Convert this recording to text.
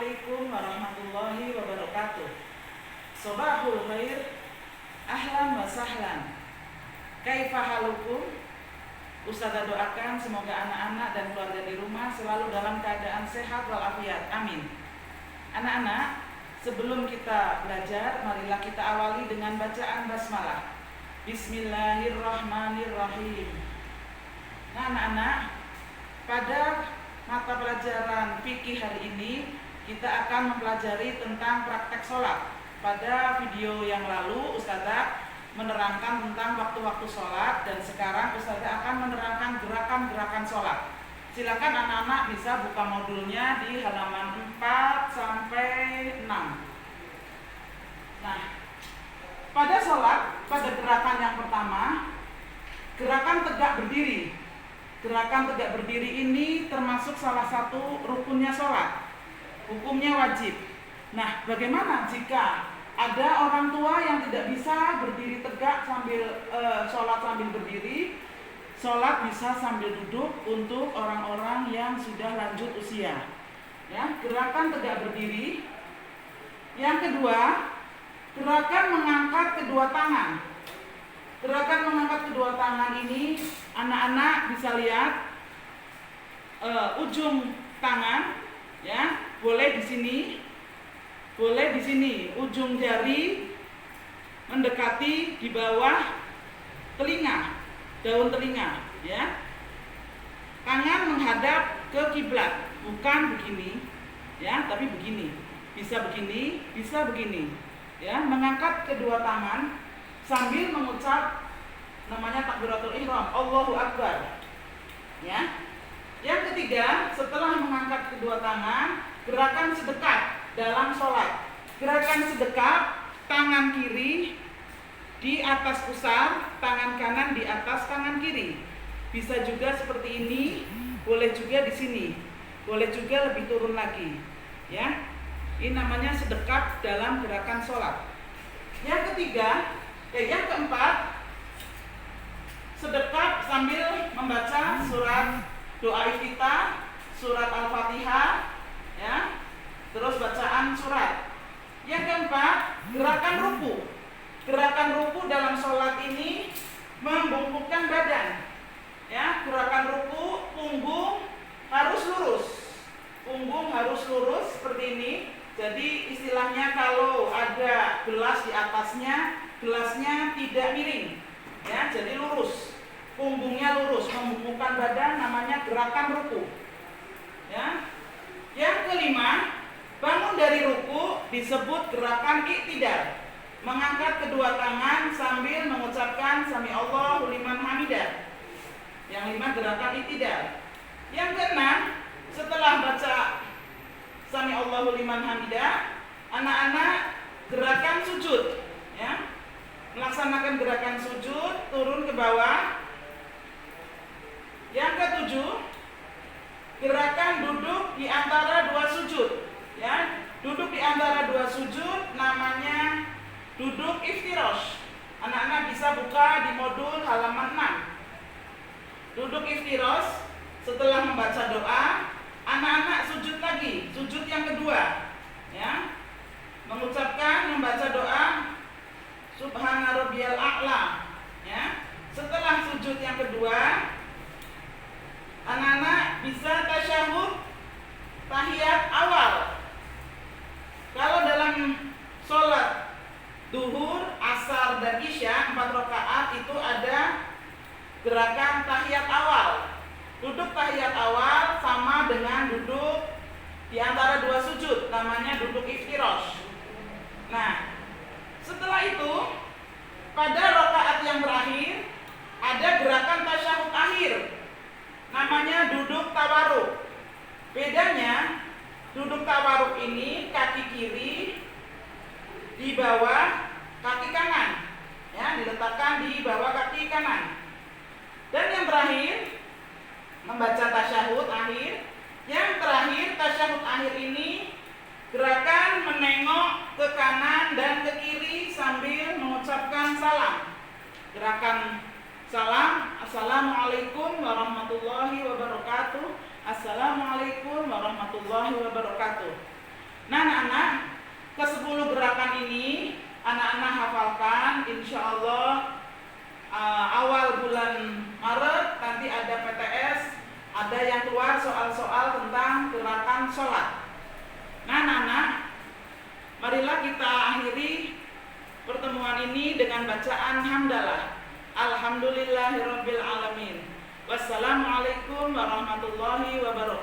Assalamualaikum warahmatullahi wabarakatuh. Sobahul khair, ahlan wa sahlan. Kaifa halukum? Ustazah doakan semoga anak-anak dan keluarga di rumah selalu dalam keadaan sehat walafiat. Amin. Anak-anak, sebelum kita belajar, marilah kita awali dengan bacaan basmalah. Bismillahirrahmanirrahim. Nah, anak-anak, pada mata pelajaran fikih hari ini kita akan mempelajari tentang praktek sholat. Pada video yang lalu Ustazah menerangkan tentang waktu-waktu sholat, dan sekarang Ustazah akan menerangkan gerakan-gerakan sholat. Silakan anak-anak bisa buka modulnya di halaman 4 sampai 6. Nah, pada sholat, pada gerakan yang pertama, gerakan tegak berdiri. Gerakan tegak berdiri ini termasuk salah satu rukunnya sholat. Hukumnya wajib. Nah, bagaimana jika ada orang tua yang tidak bisa berdiri tegak sambil sholat sambil berdiri? Sholat bisa sambil duduk untuk orang-orang yang sudah lanjut usia. Ya, gerakan tegak berdiri. Yang kedua, gerakan mengangkat kedua tangan. Gerakan mengangkat kedua tangan ini, anak-anak bisa lihat ujung tangan, ya, boleh di sini, boleh di sini. Ujung jari mendekati di bawah telinga, daun telinga, ya. Tangan menghadap ke kiblat, bukan begini, ya, tapi begini. Bisa begini, bisa begini, ya. Mengangkat kedua tangan sambil mengucap namanya takbiratul ihram, Allahu Akbar. Ya. Yang ketiga, setelah mengangkat kedua tangan, gerakan sedekap dalam sholat. Gerakan sedekap, tangan kiri di atas pusar, tangan kanan di atas tangan kiri. Bisa juga seperti ini, boleh juga di sini, boleh juga lebih turun lagi. Ya. Ini namanya sedekap dalam gerakan sholat. Yang ketiga, yang keempat, sedekap sambil membaca surat doa iftitah, surat Al-Fatihah, ya. Terus bacaan surat. Yang keempat, gerakan ruku. Gerakan ruku dalam sholat ini membungkukkan badan. Ya, gerakan ruku, punggung harus lurus. Punggung harus lurus seperti ini. Jadi istilahnya kalau ada gelas di atasnya, gelasnya tidak miring, ya, jadi lurus, punggungnya lurus, membungkukkan badan, namanya gerakan ruku. Ya. Yang kelima, bangun dari ruku disebut gerakan iktidal, mengangkat kedua tangan sambil mengucapkan sami Allahu liman hamidah. Yang lima, gerakan iktidal. Yang keenam, setelah baca sami Allahu liman hamidah, anak-anak gerakan sujud, ya. Melaksanakan gerakan sujud, turun ke bawah. Yang ketujuh, gerakan duduk di antara dua sujud, ya. Duduk di antara dua sujud namanya duduk iftirosh. Anak-anak bisa buka di modul halaman 6. Duduk iftirosh, setelah membaca doa, anak-anak sujud lagi, sujud yang kedua, ya. Mengucapkan, membaca doa Subhana rabbiyal a'la, ya. Setelah sujud yang kedua, anak-anak bisa tasyahud tahiyat awal. Kalau dalam sholat duhur, asar, dan isya 4 rakaat itu ada gerakan tahiyat awal. Duduk tahiyat awal sama dengan duduk di antara dua sujud, namanya duduk iftirosh. Nah, setelah itu, pada rakaat yang terakhir ada gerakan tasyahud akhir, namanya duduk tawarruk. Bedanya, duduk tawarruk ini kaki kiri di bawah kaki kanan, ya, diletakkan di bawah kaki kanan. Dan yang terakhir, membaca tasyahud akhir. Yang terakhir, tasyahud akhir ini gerakan menengok ke kanan dan ke kiri sambil mengucapkan salam. Gerakan salam, Assalamualaikum warahmatullahi wabarakatuh. Assalamualaikum warahmatullahi wabarakatuh. ke-10 gerakan ini anak-anak hafalkan, insya Allah awal bulan Maret nanti ada PTS, ada yang keluar soal-soal tentang gerakan sholat. Nah anak-anak, marilah kita akhiri pertemuan ini dengan bacaan hamdalah. Alhamdulillahirabbil alamin. Wassalamualaikum warahmatullahi wabarakatuh.